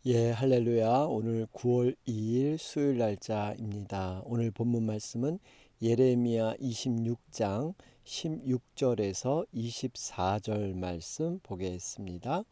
할렐루야. 오늘 9월 2일 수요일 날짜입니다. 오늘 본문 말씀은 예레미야 26장 16절에서 24절 말씀 보겠습니다.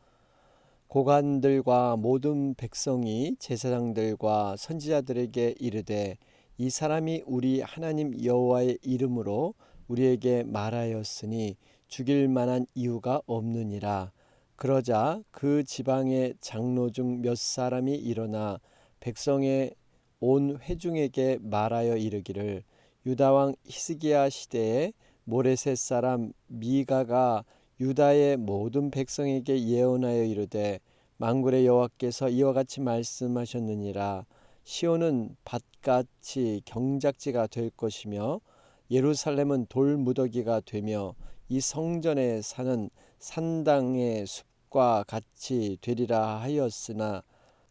고관들과 모든 백성이 제사장들과 선지자들에게 이르되 이 사람이 우리 하나님 여호와의 이름으로 우리에게 말하였으니 죽일 만한 이유가 없느니라. 그러자 그 지방의 장로 중 몇 사람이 일어나 백성의 온 회중에게 말하여 이르기를 유다 왕 히스기야 시대에 모레셋 사람 미가가 유다의 모든 백성에게 예언하여 이르되 만군의 여호와께서 이와 같이 말씀하셨느니라. 시온은 밭같이 경작지가 될 것이며 예루살렘은 돌무더기가 되며 이 성전에 사는 산당의 숲과 같이 되리라 하였으나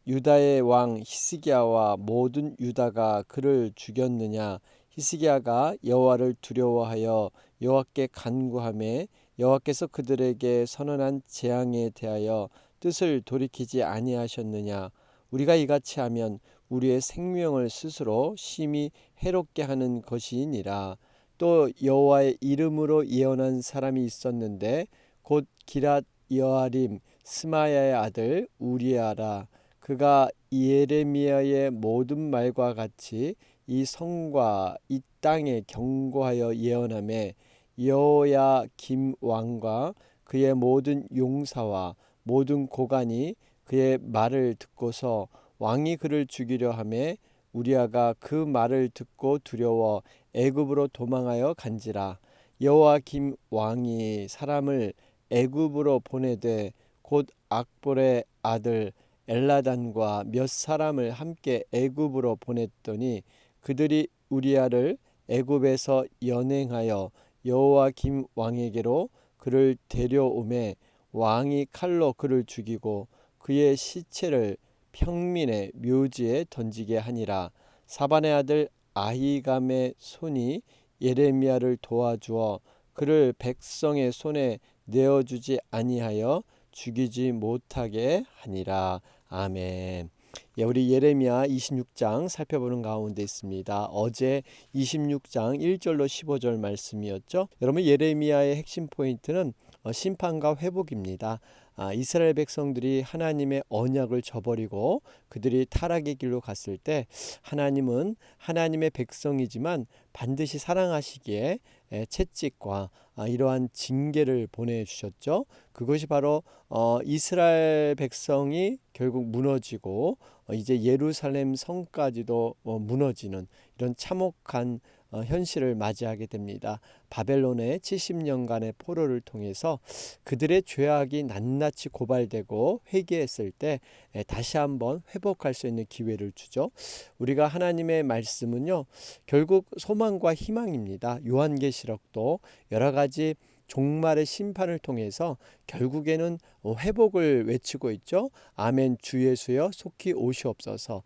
유다의 왕 히스기야와 모든 유다가 그를 죽였느냐. 히스기야가 여호와를 두려워하여 여호와께 간구하매 여호와께서 그들에게 선언한 재앙에 대하여 뜻을 돌이키지 아니하셨느냐. 우리가 이같이 하면 우리의 생명을 스스로 심히 해롭게 하는 것이니라. 또 여호와의 이름으로 예언한 사람이 있었는데 곧 기랏 여아림 스마야의 아들 우리아라. 그가 예레미야의 모든 말과 같이 이 성과 이 땅에 경고하여 예언하매 여호야김 왕과 그의 모든 용사와 모든 고관이 그의 말을 듣고서 왕이 그를 죽이려 하매 우리아가 그 말을 듣고 두려워 애굽으로 도망하여 간지라. 여호야김 왕이 사람을 애굽으로 보내되 곧 악볼의 아들 엘라단과 몇 사람을 함께 애굽으로 보냈더니 그들이 우리아를 애굽에서 연행하여 여호야김 왕에게로 그를 데려오매 왕이 칼로 그를 죽이고 그의 시체를 평민의 묘지에 던지게 하니라. 사반의 아들 아히감의 손이 예레미야를 도와주어 그를 백성의 손에 내어주지 아니하여 죽이지 못하게 하니라. 아멘. 우리 예레미야 26장 살펴보는 가운데 있습니다. 어제 26장 1절로 15절 말씀이었죠. 여러분, 예레미야의 핵심 포인트는 심판과 회복입니다. 이스라엘 백성들이 하나님의 언약을 저버리고 그들이 타락의 길로 갔을 때 하나님은 하나님의 백성이지만 반드시 사랑하시기에 채찍과 이러한 징계를 보내주셨죠. 그것이 바로 이스라엘 백성이 결국 무너지고 이제 예루살렘 성까지도 무너지는 이런 참혹한 현실을 맞이하게 됩니다. 바벨론의 70년간의 포로를 통해서 그들의 죄악이 낱낱이 고발되고 회개했을 때 다시 한번 회복할 수 있는 기회를 주죠. 우리가 하나님의 말씀은요, 결국 소망과 희망입니다. 요한계시록도 여러 가지 종말의 심판을 통해서 결국에는 회복을 외치고 있죠. 아멘 주 예수여 속히 오시옵소서.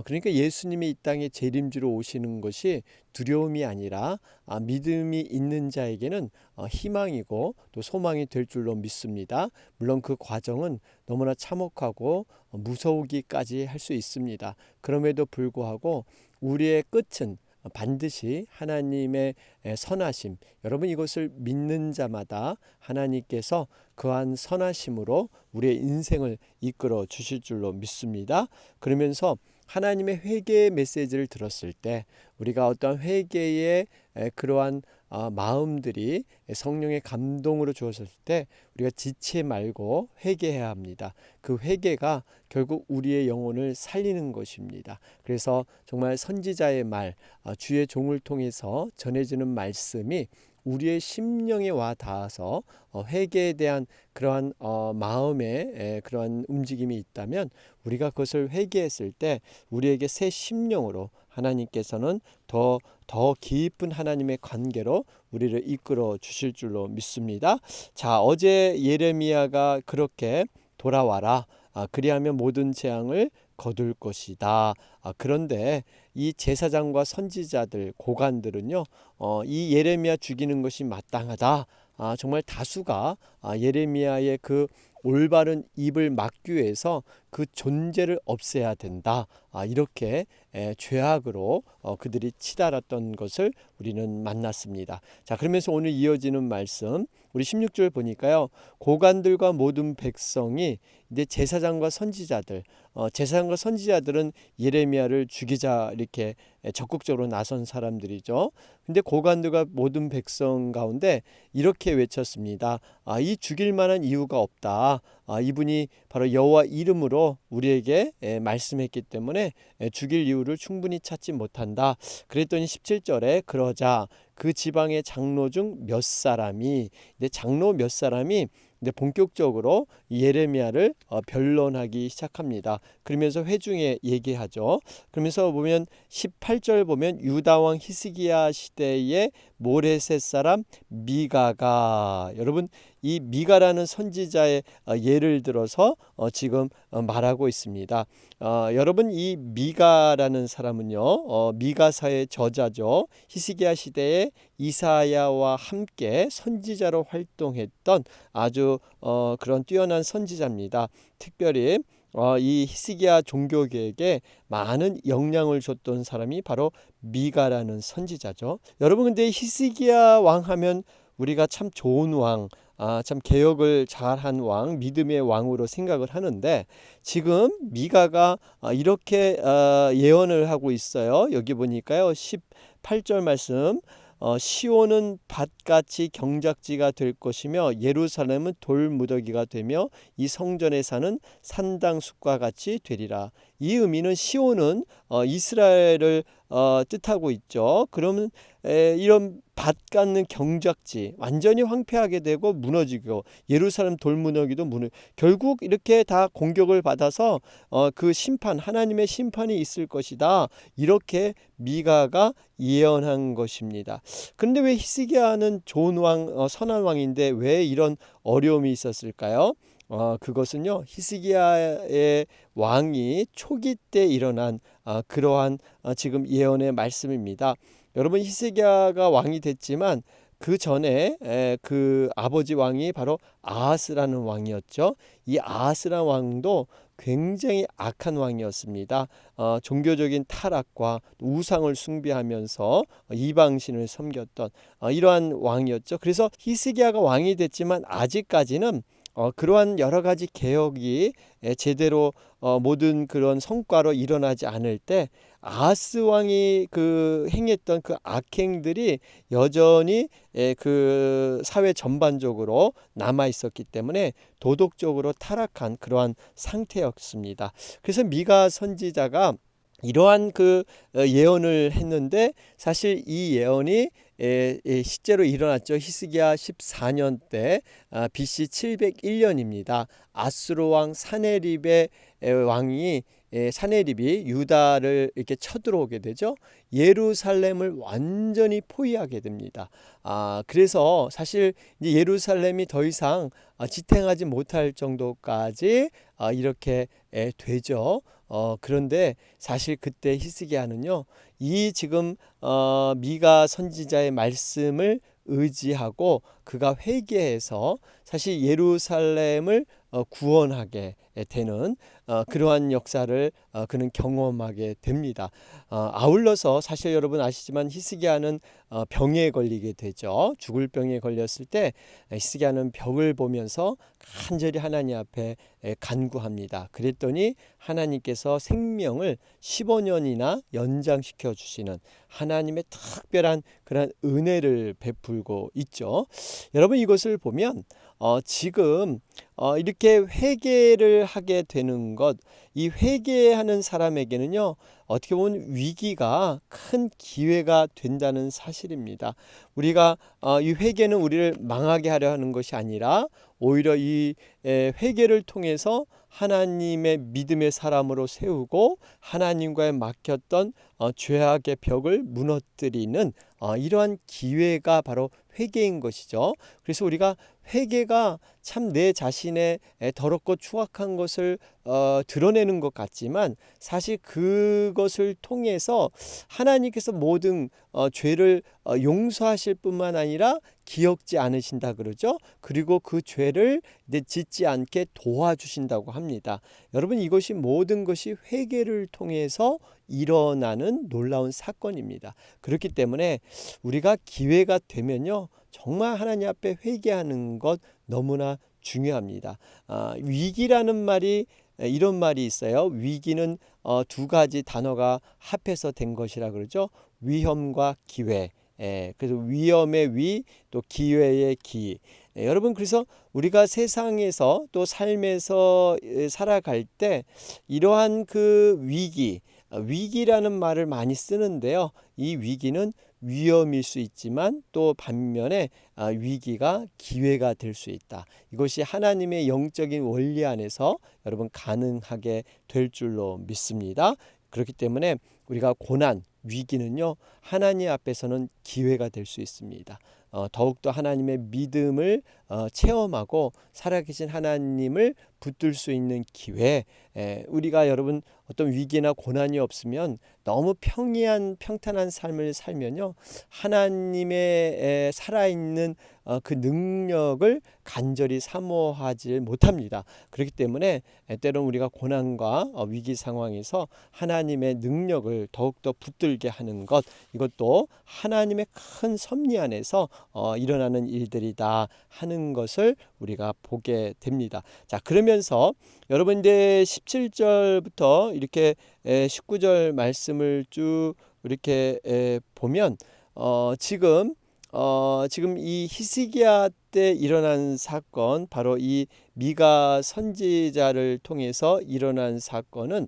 그러니까 예수님이 이 땅에 재림주로 오시는 것이 두려움이 아니라 믿음이 있는 자에게는 희망이고 또 소망이 될 줄로 믿습니다. 물론 그 과정은 너무나 참혹하고 무서우기까지 할 수 있습니다. 그럼에도 불구하고 우리의 끝은 반드시 하나님의 선하심, 여러분 이것을 믿는 자마다 하나님께서 그한 선하심으로 우리의 인생을 이끌어 주실 줄로 믿습니다. 그러면서 하나님의 회개의 메시지를 들었을 때 우리가 어떤 회개의 그러한 마음들이 성령의 감동으로 주어졌을 때 우리가 지체 말고 회개해야 합니다. 그 회개가 결국 우리의 영혼을 살리는 것입니다. 그래서 정말 선지자의 말, 주의 종을 통해서 전해지는 말씀이 우리의 심령에 와 닿아서 회개에 대한 그러한 마음의 그러한 움직임이 있다면 우리가 그것을 회개했을 때 우리에게 새 심령으로 하나님께서는 더 깊은 하나님의 관계로 우리를 이끌어 주실 줄로 믿습니다. 자, 어제 예레미야가 그렇게 돌아와라. 그리하면 모든 재앙을 거둘 것이다. 그런데 이 제사장과 선지자들, 고관들은요, 이 예레미야 죽이는 것이 마땅하다. 정말 다수가 예레미야의 그 올바른 입을 막기 위해서 그 존재를 없애야 된다. 이렇게 죄악으로 그들이 치달았던 것을 우리는 만났습니다. 자, 그러면서 오늘 이어지는 말씀 우리 16절 보니까요. 고관들과 모든 백성이 이제 제사장과 선지자들, 제사장과 선지자들은 예레미야를 죽이자 이렇게 적극적으로 나선 사람들이죠. 근데 고관들과 모든 백성 가운데 이렇게 외쳤습니다. 이 죽일 만한 이유가 없다. 이분이 바로 여호와 이름으로 우리에게 말씀했기 때문에 죽일 이유를 충분히 찾지 못한다. 그랬더니 17절에 그러자 그 지방의 장로 중 몇 사람이, 근데 장로 몇 사람이 이제 본격적으로 예레미야를 변론하기 시작합니다. 그러면서 회중에 얘기하죠. 그러면서 보면 18절 보면 유다 왕 히스기야 시대의 모레셋 사람 미가가, 여러분 이 미가라는 선지자의 예를 들어서 지금 말하고 있습니다. 여러분 이 미가라는 사람은요, 미가사의 저자죠. 히스기야 시대에 이사야와 함께 선지자로 활동했던 아주 그런 뛰어난 선지자입니다. 특별히 이 히스기야 종교계에게 많은 영향을 줬던 사람이 바로 미가라는 선지자죠. 여러분 근데 히스기야 왕 하면 우리가 참 좋은 왕, 참 개혁을 잘한 왕, 믿음의 왕으로 생각을 하는데 지금 미가가 이렇게 예언을 하고 있어요. 여기 보니까요 18절 말씀, 시온은 밭같이 경작지가 될 것이며 예루살렘은 돌무더기가 되며 이 성전에 사는 산당숲과 같이 되리라. 이 의미는 시온은 이스라엘을 뜻하고 있죠. 그러면 이런 밭 같는 경작지 완전히 황폐하게 되고 무너지고 예루살렘 돌무너기도 결국 이렇게 다 공격을 받아서 그 심판, 하나님의 심판이 있을 것이다. 이렇게 미가가 예언한 것입니다. 그런데 왜 히스기야는 좋은 왕, 선한 왕인데 왜 이런 어려움이 있었을까요? 그것은요 히스기야의 왕이 초기 때 일어난 그러한 지금 예언의 말씀입니다. 여러분 히스기야가 왕이 됐지만 그 전에 그 아버지 왕이 바로 아하스라는 왕이었죠. 이 아하스라는 왕도 굉장히 악한 왕이었습니다. 종교적인 타락과 우상을 숭배하면서 이방신을 섬겼던 이러한 왕이었죠. 그래서 히스기야가 왕이 됐지만 아직까지는 그러한 여러 가지 개혁이 제대로 모든 그런 성과로 일어나지 않을 때 아하스 왕이 그 행했던 그 악행들이 여전히 그 사회 전반적으로 남아 있었기 때문에 도덕적으로 타락한 그러한 상태였습니다. 그래서 미가 선지자가 이러한 그 예언을 했는데 사실 이 예언이 실제로 일어났죠. 히스기야 14년 때 BC 701년입니다. 아수르 왕 사네립의 왕이 사네립이 유다를 이렇게 쳐들어오게 되죠. 예루살렘을 완전히 포위하게 됩니다. 그래서 사실 이제 예루살렘이 더 이상 지탱하지 못할 정도까지 이렇게 되죠. 그런데 사실 그때 히스기야는요, 이 지금 미가 선지자의 말씀을 의지하고 그가 회개해서 사실 예루살렘을 구원하게 되는 그러한 역사를 그는 경험하게 됩니다. 아울러서 사실 여러분 아시지만 히스기야는 병에 걸리게 되죠. 죽을 병에 걸렸을 때 히스기야는 벽을 보면서 간절히 하나님 앞에 간구합니다. 그랬더니 하나님께서 생명을 15년이나 연장시켜 주시는 하나님의 특별한 그런 은혜를 베풀고 있죠. 여러분 이것을 보면 지금 이렇게 회개를 하게 되는 것, 이 회개하는 사람에게는요 어떻게 보면 위기가 큰 기회가 된다는 사실입니다. 우리가 이 회개는 우리를 망하게 하려 하는 것이 아니라 오히려 이 회개를 통해서 하나님의 믿음의 사람으로 세우고 하나님과의 막혔던 죄악의 벽을 무너뜨리는 이러한 기회가 바로 회개인 것이죠. 그래서 우리가 회개가 참 내 자신의 더럽고 추악한 것을 드러내는 것 같지만 사실 그것 이것을 통해서 하나님께서 모든 죄를 용서하실 뿐만 아니라 기억지 않으신다 그러죠. 그리고 그 죄를 짓지 않게 도와주신다고 합니다. 여러분, 이것이 모든 것이 회개를 통해서 일어나는 놀라운 사건입니다. 그렇기 때문에 우리가 기회가 되면요, 정말 하나님 앞에 회개하는 것 너무나 중요합니다. 위기라는 말이, 이런 말이 있어요. 위기는 두 가지 단어가 합해서 된 것이라 그러죠. 위험과 기회. 그래서 위험의 위, 또 기회의 기. 여러분, 그래서 우리가 세상에서 또 삶에서 살아갈 때 이러한 그 위기라는 말을 많이 쓰는데요. 이 위기는 위험일 수 있지만 또 반면에 위기가 기회가 될 수 있다. 이것이 하나님의 영적인 원리 안에서 여러분 가능하게 될 줄로 믿습니다. 그렇기 때문에 우리가 고난, 위기는요, 하나님 앞에서는 기회가 될 수 있습니다. 더욱더 하나님의 믿음을 체험하고 살아계신 하나님을 붙들 수 있는 기회. 우리가 여러분 어떤 위기나 고난이 없으면 너무 평탄한 삶을 살면요, 하나님의 살아있는 그 능력을 간절히 사모하지 못합니다. 그렇기 때문에 때로는 우리가 고난과 위기 상황에서 하나님의 능력을 더욱더 붙들게 하는 것, 이것도 하나님의 큰 섭리 안에서 일어나는 일들이다 하는 것을 우리가 보게 됩니다. 자, 그러면서 여러분 이제 17절부터 이렇게 19절 말씀을 쭉 이렇게 보면 지금 이 히스기야 때 일어난 사건, 바로 이 미가 선지자를 통해서 일어난 사건은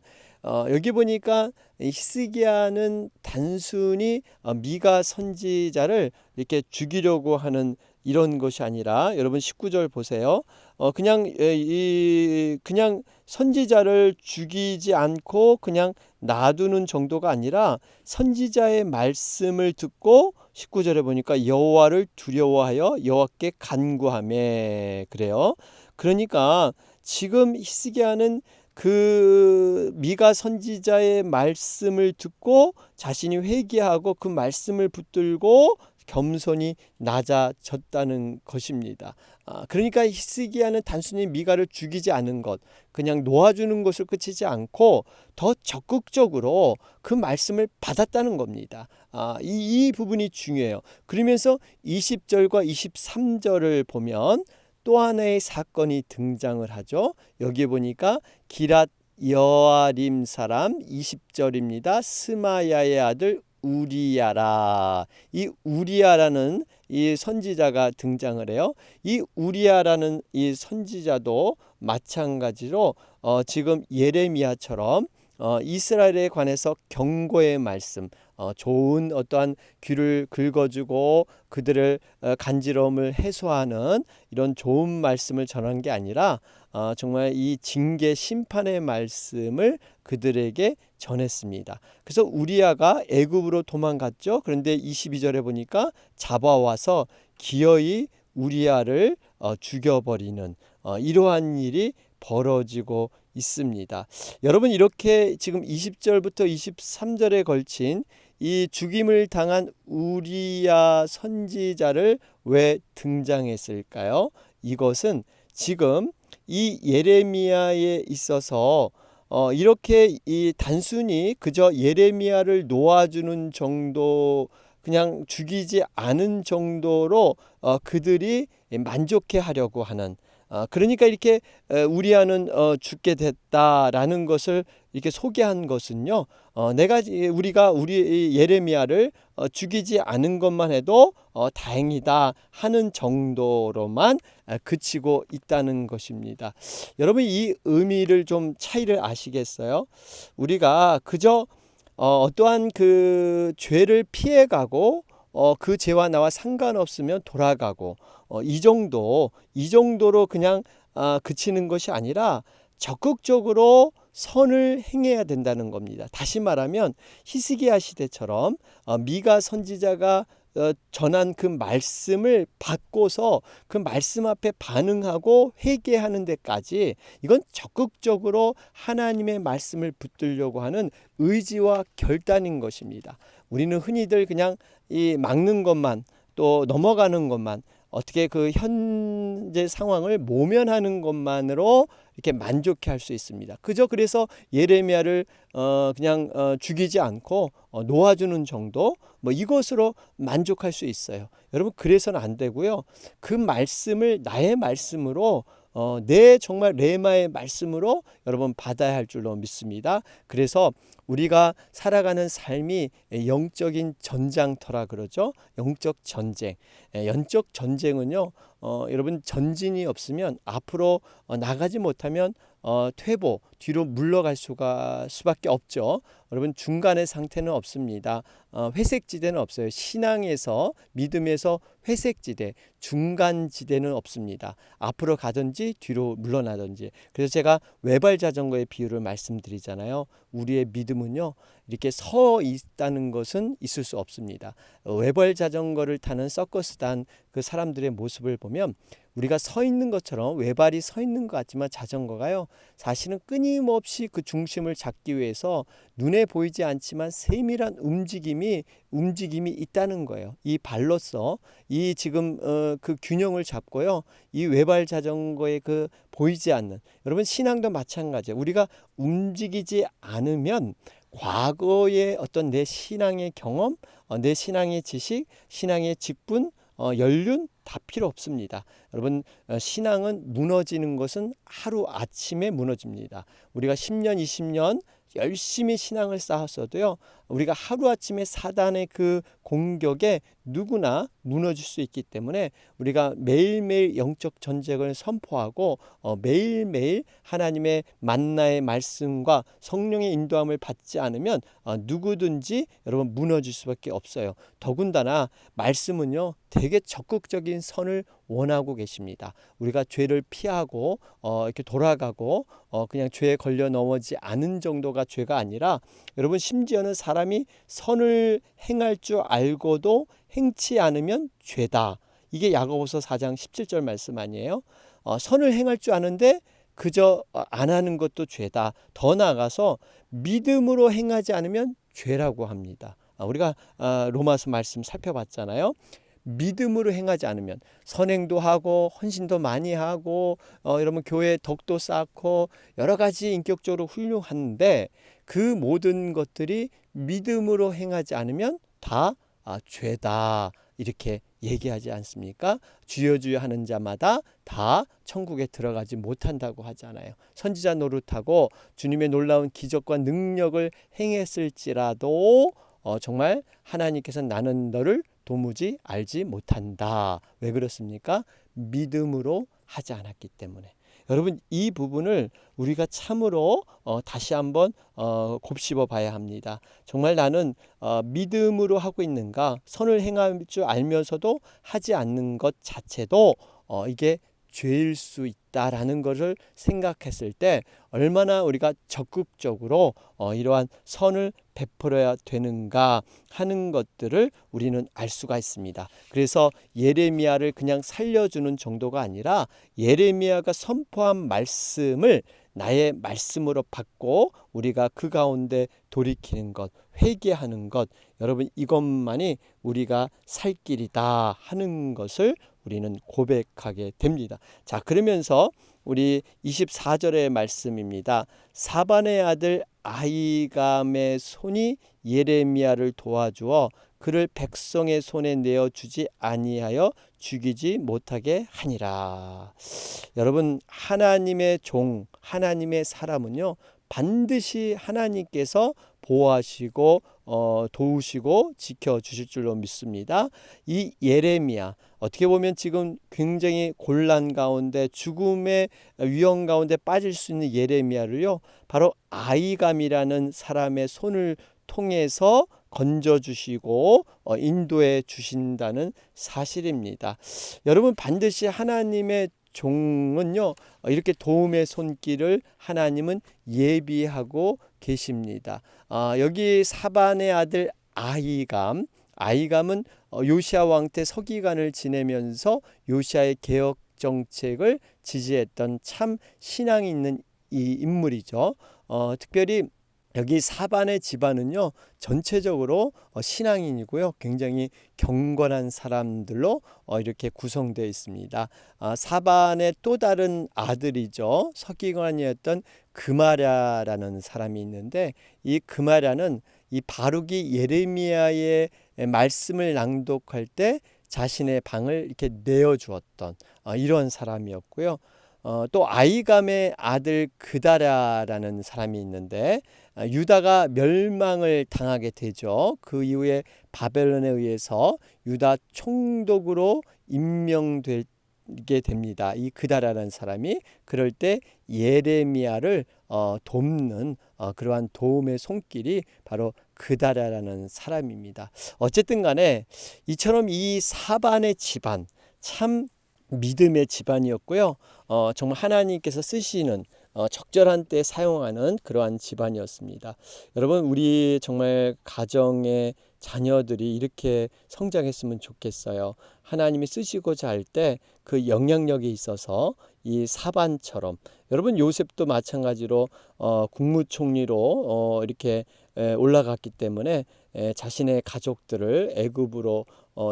여기 보니까 히스기야는 단순히 미가 선지자를 이렇게 죽이려고 하는 이런 것이 아니라, 여러분 19절 보세요. 그냥 선지자를 죽이지 않고 그냥 놔두는 정도가 아니라 선지자의 말씀을 듣고 19절에 보니까 여호와를 두려워하여 여호와께 간구하며, 그래요. 그러니까 지금 히스기야는 그 미가 선지자의 말씀을 듣고 자신이 회개하고 그 말씀을 붙들고 겸손히 낮아졌다는 것입니다. 그러니까 히스기야는 단순히 미가를 죽이지 않은 것, 그냥 놓아주는 것을 그치지 않고 더 적극적으로 그 말씀을 받았다는 겁니다. 이 부분이 중요해요. 그러면서 20절과 23절을 보면 또 하나의 사건이 등장을 하죠. 여기 보니까 기랏 여아림 사람 20절입니다. 스마야의 아들 우리야라. 이 우리야라는 이 선지자가 등장을 해요. 이 우리야라는 이 선지자도 마찬가지로 지금 예레미야처럼 이스라엘에 관해서 경고의 말씀, 좋은 어떠한 귀를 긁어주고 그들을 간지러움을 해소하는 이런 좋은 말씀을 전한 게 아니라 정말 이 징계 심판의 말씀을 그들에게 전했습니다. 그래서 우리야가 애굽으로 도망갔죠. 그런데 22절에 보니까 잡아와서 기어이 우리야를 죽여버리는 이러한 일이 벌어지고 있습니다. 여러분, 이렇게 지금 20절부터 23절에 걸친 이 죽임을 당한 우리야 선지자를 왜 등장했을까요? 이것은 지금 이 예레미야에 있어서 이렇게 이 단순히 그저 예레미야를 놓아주는 정도, 그냥 죽이지 않은 정도로 그들이 만족해 하려고 하는, 그러니까 이렇게 우리야는 죽게 됐다라는 것을 이렇게 소개한 것은요, 우리가 우리 예레미야를 죽이지 않은 것만 해도 다행이다 하는 정도로만 그치고 있다는 것입니다. 여러분, 이 의미를 좀 차이를 아시겠어요? 우리가 그저 어떠한 그 죄를 피해가고 그 죄와 나와 상관없으면 돌아가고 이 정도로 그냥 그치는 것이 아니라 적극적으로 선을 행해야 된다는 겁니다. 다시 말하면 히스기야 시대처럼 미가 선지자가 전한 그 말씀을 받고서 그 말씀 앞에 반응하고 회개하는 데까지 이건 적극적으로 하나님의 말씀을 붙들려고 하는 의지와 결단인 것입니다. 우리는 흔히들 그냥 이 막는 것만 또 넘어가는 것만 어떻게 그 현재 상황을 모면하는 것만으로 이렇게 만족해 할 수 있습니다. 그저 그래서 예레미야를 그냥 죽이지 않고 놓아주는 정도 뭐 이것으로 만족할 수 있어요. 여러분 그래서는 안 되고요. 그 말씀을 나의 말씀으로 내 정말 레마의 말씀으로 여러분 받아야 할 줄로 믿습니다. 그래서 우리가 살아가는 삶이 영적인 전장터라 그러죠. 영적 전쟁. 영적 전쟁은요. 여러분 전진이 없으면 앞으로 나가지 못하면 퇴보, 뒤로 물러갈 수밖에 없죠. 여러분 중간의 상태는 없습니다. 회색지대는 없어요. 신앙에서 믿음에서 회색지대, 중간지대는 없습니다. 앞으로 가든지 뒤로 물러나든지. 그래서 제가 외발 자전거의 비유를 말씀드리잖아요. 우리의 믿음은요. 이렇게 서 있다는 것은 있을 수 없습니다. 외발 자전거를 타는 서커스단 그 사람들의 모습을 보면 우리가 서 있는 것처럼 외발이 서 있는 것 같지만 자전거가요. 사실은 끊임없이 그 중심을 잡기 위해서 눈에 보이지 않지만 세밀한 움직임이 있다는 거예요. 이 발로서 이 지금 그 균형을 잡고요. 이 외발 자전거의 그 보이지 않는 여러분 신앙도 마찬가지예요. 우리가 움직이지 않으면 과거의 어떤 내 신앙의 경험, 내 신앙의 지식, 신앙의 직분, 연륜 다 필요 없습니다. 여러분 신앙은 무너지는 것은 하루아침에 무너집니다. 우리가 10년, 20년 열심히 신앙을 쌓았어도요. 우리가 하루아침에 사단의 그 공격에 누구나 무너질 수 있기 때문에 우리가 매일매일 영적 전쟁을 선포하고 매일매일 하나님의 만나의 말씀과 성령의 인도함을 받지 않으면 누구든지 여러분 무너질 수밖에 없어요. 더군다나 말씀은요. 되게 적극적인 선을 원하고 계십니다. 우리가 죄를 피하고 이렇게 돌아가고 그냥 죄에 걸려 넘어지 않은 정도가 죄가 아니라 여러분 심지어는 사람이 선을 행할 줄 알고도 행치 않으면 죄다. 이게 야고보서 4장 17절 말씀 아니에요? 선을 행할 줄 아는데 그저 안 하는 것도 죄다. 더 나아가서 믿음으로 행하지 않으면 죄라고 합니다. 우리가 로마서 말씀 살펴봤잖아요. 믿음으로 행하지 않으면 선행도 하고 헌신도 많이 하고 여러분 교회 덕도 쌓고 여러 가지 인격적으로 훌륭한데 그 모든 것들이 믿음으로 행하지 않으면 다 죄다 이렇게 얘기하지 않습니까? 주여 주여 하는 자마다 다 천국에 들어가지 못한다고 하잖아요. 선지자 노릇하고 주님의 놀라운 기적과 능력을 행했을지라도 정말 하나님께서 나는 너를 도무지 알지 못한다. 왜 그렇습니까? 믿음으로 하지 않았기 때문에. 여러분 이 부분을 우리가 참으로 다시 한번 곱씹어 봐야 합니다. 정말 나는 믿음으로 하고 있는가? 선을 행할 줄 알면서도 하지 않는 것 자체도 이게 죄일 수 있다라는 것을 생각했을 때 얼마나 우리가 적극적으로 이러한 선을 베풀어야 되는가 하는 것들을 우리는 알 수가 있습니다. 그래서 예레미야를 그냥 살려주는 정도가 아니라 예레미야가 선포한 말씀을 나의 말씀으로 받고 우리가 그 가운데 돌이키는 것, 회개하는 것, 여러분 이것만이 우리가 살 길이다 하는 것을 우리는 고백하게 됩니다. 자, 그러면서 우리 24절의 말씀입니다. 사반의 아들 아히감의 손이 예레미야를 도와주어 그를 백성의 손에 내어주지 아니하여 죽이지 못하게 하니라. 여러분 하나님의 종, 하나님의 사람은요 반드시 하나님께서 보호하시고 도우시고 지켜주실 줄로 믿습니다. 이 예레미야 어떻게 보면 지금 굉장히 곤란 가운데 죽음의 위험 가운데 빠질 수 있는 예레미야를요 바로 아히감이라는 사람의 손을 통해서 건져주시고 인도해 주신다는 사실입니다. 여러분 반드시 하나님의 종은요 이렇게 도움의 손길을 하나님은 예비하고 계십니다. 여기 사반의 아들 아히감은 요시야 왕 때 서기관을 지내면서 요시야의 개혁 정책을 지지했던 참 신앙이 있는 이 인물이죠. 특별히 여기 사반의 집안은요, 전체적으로 신앙인이고요, 굉장히 경건한 사람들로 이렇게 구성되어 있습니다. 사반의 또 다른 아들이죠, 서기관이었던 그마랴라는 사람이 있는데, 이 그마랴는 이 바룩이 예레미야의 말씀을 낭독할 때 자신의 방을 이렇게 내어주었던 이런 사람이었고요. 또 아이감의 아들 그다랴라는 사람이 있는데, 유다가 멸망을 당하게 되죠. 그 이후에 바벨론에 의해서 유다 총독으로 임명되게 됩니다. 이 그다랴라는 사람이 그럴 때 예레미야를 돕는 그러한 도움의 손길이 바로 그다랴라는 사람입니다. 어쨌든 간에 이처럼 이 사반의 집안, 참 믿음의 집안이었고요. 정말 하나님께서 쓰시는 적절한 때 사용하는 그러한 집안이었습니다. 여러분, 우리 정말 가정의 자녀들이 이렇게 성장했으면 좋겠어요. 하나님이 쓰시고자 할 때 그 영향력이 있어서 이 사반처럼, 여러분 요셉도 마찬가지로 국무총리로 이렇게 올라갔기 때문에 자신의 가족들을 애굽으로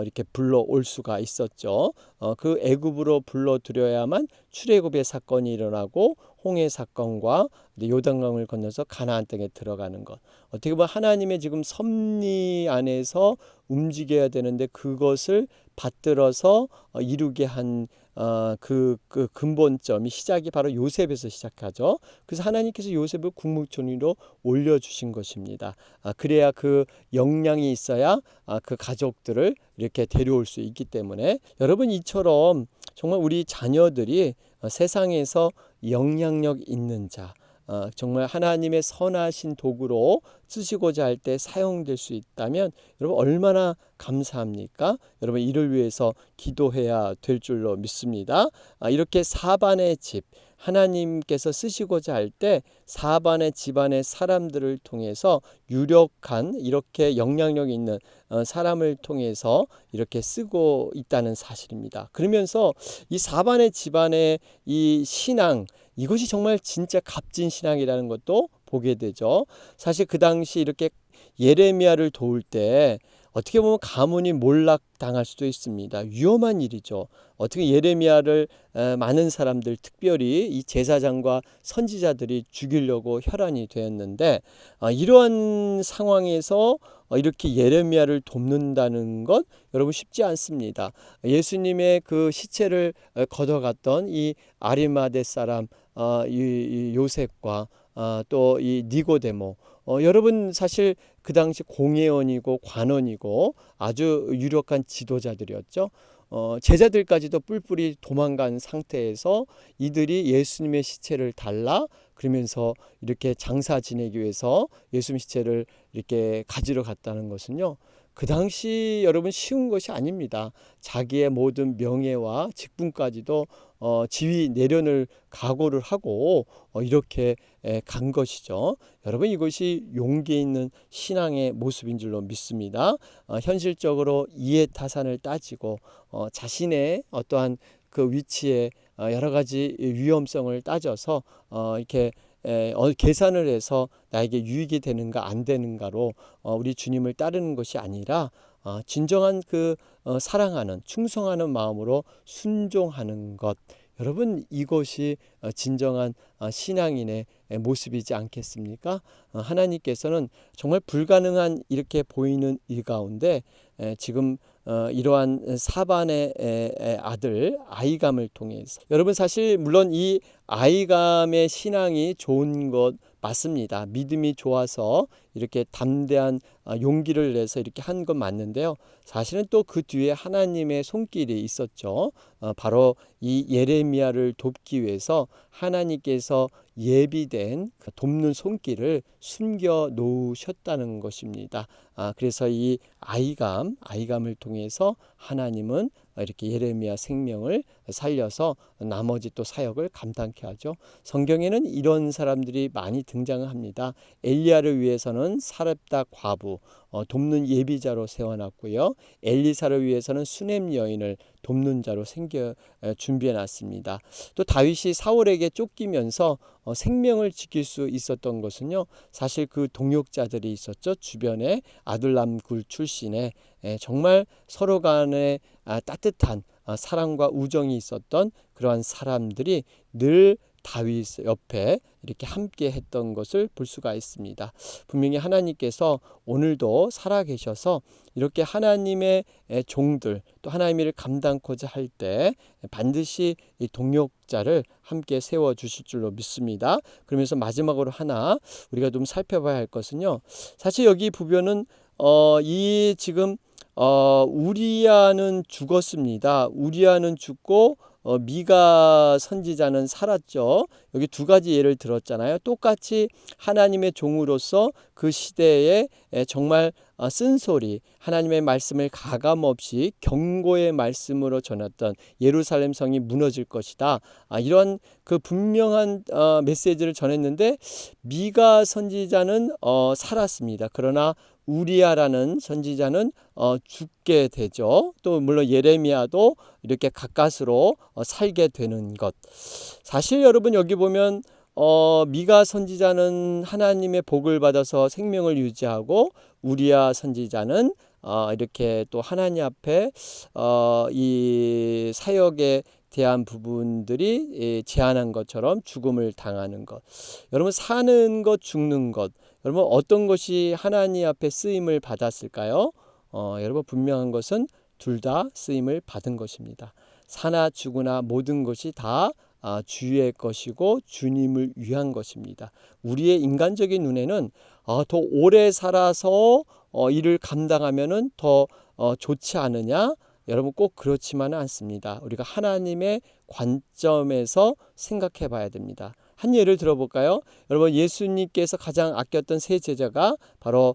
이렇게 불러올 수가 있었죠. 그 애굽으로 불러들여야만 출애굽의 사건이 일어나고 홍해 사건과 요단강을 건너서 가나안 땅에 들어가는 것. 어떻게 보면 하나님의 지금 섭리 안에서 움직여야 되는데 그것을 받들어서 이루게 한 그 근본점이 시작이 바로 요셉에서 시작하죠. 그래서 하나님께서 요셉을 국무총리로 올려주신 것입니다. 그래야 그 역량이 있어야 그 가족들을 이렇게 데려올 수 있기 때문에, 여러분 이처럼 정말 우리 자녀들이 세상에서 영향력 있는 자, 정말 하나님의 선하신 도구로 쓰시고자 할 때 사용될 수 있다면 여러분 얼마나 감사합니까? 여러분 이를 위해서 기도해야 될 줄로 믿습니다. 이렇게 사반의 집, 하나님께서 쓰시고자 할 때 사반의 집안의 사람들을 통해서 유력한 이렇게 영향력 있는 사람을 통해서 이렇게 쓰고 있다는 사실입니다. 그러면서 이 사반의 집안의 이 신앙, 이것이 정말 진짜 값진 신앙이라는 것도 보게 되죠. 사실 그 당시 이렇게 예레미야를 도울 때 어떻게 보면 가문이 몰락당할 수도 있습니다. 위험한 일이죠. 어떻게 예레미야를 많은 사람들, 특별히 이 제사장과 선지자들이 죽이려고 혈안이 되었는데, 이러한 상황에서 이렇게 예레미야를 돕는다는 것 여러분 쉽지 않습니다. 예수님의 그 시체를 걷어갔던 이 아리마대 사람 이 요셉과 또 이 니고데모, 여러분 사실 그 당시 공회원이고 관원이고 아주 유력한 지도자들이었죠. 제자들까지도 뿔뿔이 도망간 상태에서 이들이 예수님의 시체를 달라 그러면서 이렇게 장사 지내기 위해서 예수님 시체를 이렇게 가지러 갔다는 것은요, 그 당시 여러분 쉬운 것이 아닙니다. 자기의 모든 명예와 직분까지도 지위 내려놓을 각오를 하고 이렇게 간 것이죠. 여러분 이것이 용기 있는 신앙의 모습인 줄로 믿습니다. 현실적으로 이해타산을 따지고 자신의 어떠한 그 위치에 여러 가지 위험성을 따져서 이렇게 계산을 해서 나에게 유익이 되는가 안 되는가로 우리 주님을 따르는 것이 아니라 진정한 그 사랑하는 충성하는 마음으로 순종하는 것, 여러분 이것이 진정한 신앙인의 모습이지 않겠습니까? 하나님께서는 정말 불가능한 이렇게 보이는 일 가운데 지금 이러한 사반의 아들 아이감을 통해서, 여러분 사실 물론 이 아이감의 신앙이 좋은 것 맞습니다. 믿음이 좋아서 이렇게 담대한 용기를 내서 이렇게 한 건 맞는데요. 사실은 또 그 뒤에 하나님의 손길이 있었죠. 바로 이 예레미야를 돕기 위해서 하나님께서 예비된 돕는 손길을 숨겨 놓으셨다는 것입니다. 그래서 이 아이감을 통해서 하나님은 이렇게 예레미야 생명을 살려서 나머지 또 사역을 감당케 하죠. 성경에는 이런 사람들이 많이 등장합니다. 엘리야를 위해서는 위해서는 사렙다 과부 돕는 예비자로 세워놨고요. 엘리사를 위해서는 수넴 여인을 돕는 자로 준비해놨습니다. 또 다윗이 사울에게 쫓기면서 생명을 지킬 수 있었던 것은요, 사실 그 동역자들이 있었죠. 주변에 아둘람 굴 출신의 정말 서로 간에 따뜻한 사랑과 우정이 있었던 그러한 사람들이 늘 다윗 옆에 이렇게 함께 했던 것을 볼 수가 있습니다. 분명히 하나님께서 오늘도 살아계셔서 이렇게 하나님의 종들 또 하나님의 일을 감당코자 할 때 반드시 이 동역자를 함께 세워주실 줄로 믿습니다. 그러면서 마지막으로 하나 우리가 좀 살펴봐야 할 것은요, 사실 여기 보면은 이 지금 우리아는 죽었습니다. 우리아는 죽고 미가 선지자는 살았죠. 여기 두 가지 예를 들었잖아요. 똑같이 하나님의 종으로서 그 시대에 정말 쓴소리, 하나님의 말씀을 가감없이 경고의 말씀으로 전했던 예루살렘 성이 무너질 것이다. 이런 그 분명한 메시지를 전했는데 미가 선지자는 살았습니다. 그러나 우리아라는 선지자는 죽게 되죠. 또 물론 예레미야도 이렇게 가까스로 살게 되는 것. 사실 여러분 여기 보면 미가 선지자는 하나님의 복을 받아서 생명을 유지하고 우리아 선지자는 이렇게 또 하나님 앞에 이 사역에 대한 부분들이 제한한 것처럼 죽음을 당하는 것. 여러분 사는 것 죽는 것, 여러분 어떤 것이 하나님 앞에 쓰임을 받았을까요? 여러분 분명한 것은 둘 다 쓰임을 받은 것입니다. 사나 죽으나 모든 것이 다 주의 것이고 주님을 위한 것입니다. 우리의 인간적인 눈에는 더 오래 살아서 일을 감당하면은 더 좋지 않으냐? 여러분 꼭 그렇지만은 않습니다. 우리가 하나님의 관점에서 생각해 봐야 됩니다. 한 예를 들어볼까요? 여러분 예수님께서 가장 아꼈던 세 제자가 바로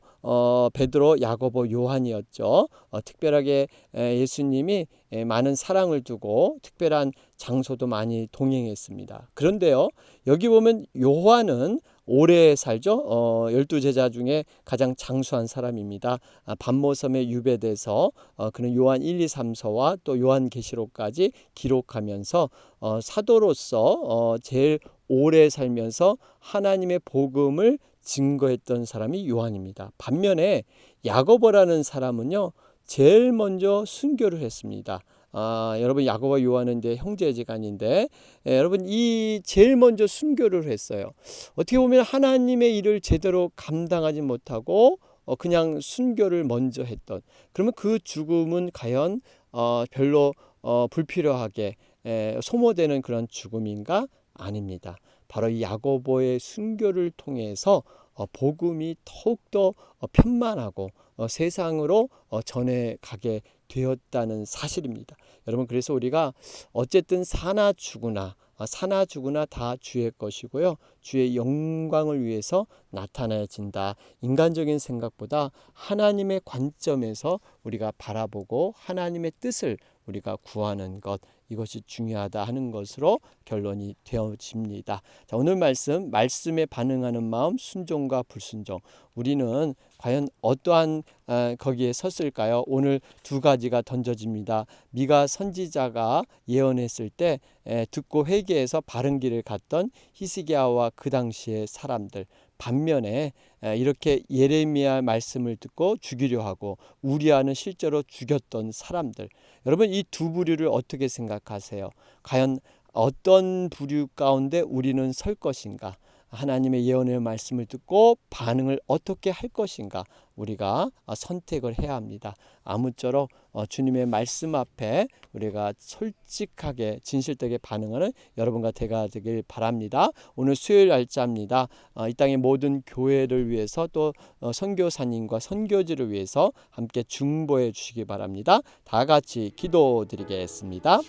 베드로, 야고보, 요한이었죠. 특별하게 예수님이 많은 사랑을 두고 특별한 장소도 많이 동행했습니다. 그런데요, 여기 보면 요한은 오래 살죠. 12제자 중에 가장 장수한 사람입니다. 반모섬에 유배돼서 그는 요한 1, 2, 3서와 또 요한계시록까지 기록하면서 사도로서 제일 오래 살면서 하나님의 복음을 증거했던 사람이 요한입니다. 반면에 야고보라는 사람은요, 제일 먼저 순교를 했습니다. 여러분 야고보 요한은 이제 형제지간인데 여러분 이 제일 먼저 순교를 했어요. 어떻게 보면 하나님의 일을 제대로 감당하지 못하고 그냥 순교를 먼저 했던, 그러면 그 죽음은 과연 별로 불필요하게 소모되는 그런 죽음인가? 아닙니다. 바로 이 야고보의 순교를 통해서 복음이 더욱더 편만하고 세상으로 전해가게 되었다는 사실입니다. 여러분 그래서 우리가 어쨌든 사나 죽으나 다 주의 것이고요. 주의 영광을 위해서 나타나진다. 인간적인 생각보다 하나님의 관점에서 우리가 바라보고 하나님의 뜻을 우리가 구하는 것, 이것이 중요하다 하는 것으로 결론이 되어집니다. 자, 오늘 말씀에 반응하는 마음, 순종과 불순종. 우리는 과연 어떠한 거기에 섰을까요? 오늘 두 가지가 던져집니다. 미가 선지자가 예언했을 때 듣고 회개해서 바른 길을 갔던 히스기야와 그 당시의 사람들, 반면에 이렇게 예레미야 말씀을 듣고 죽이려 하고 우리아는 실제로 죽였던 사람들, 여러분 이 두 부류를 어떻게 생각하세요? 과연 어떤 부류 가운데 우리는 설 것인가? 하나님의 예언의 말씀을 듣고 반응을 어떻게 할 것인가? 우리가 선택을 해야 합니다. 아무쪼록 주님의 말씀 앞에 우리가 솔직하게 진실되게 반응하는 여러분과 제가 되길 바랍니다. 오늘 수요일 날짜입니다. 이 땅의 모든 교회를 위해서 또 선교사님과 선교지를 위해서 함께 중보해 주시기 바랍니다. 다 같이 기도드리겠습니다.